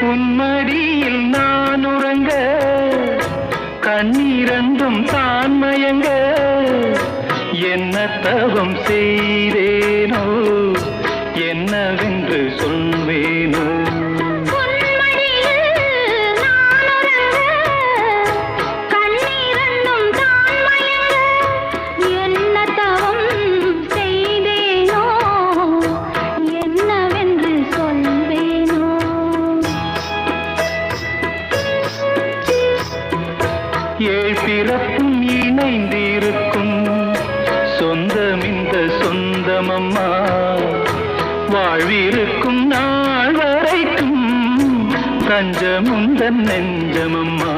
உன்மடியில் நான் உறங்க கண்ணீரண்டும் தான் மயங்க என்ன தவம் செய்தேனோ என்னவென்று சொல்வேனோ ஏழ் பிறப்பும் இணைந்திருக்கும் சொந்தம் இந்த சொந்தமம்மா வாழ்விருக்கும் நாள் வரைக்கும் தஞ்சமுந்தன் நெஞ்சமம்மா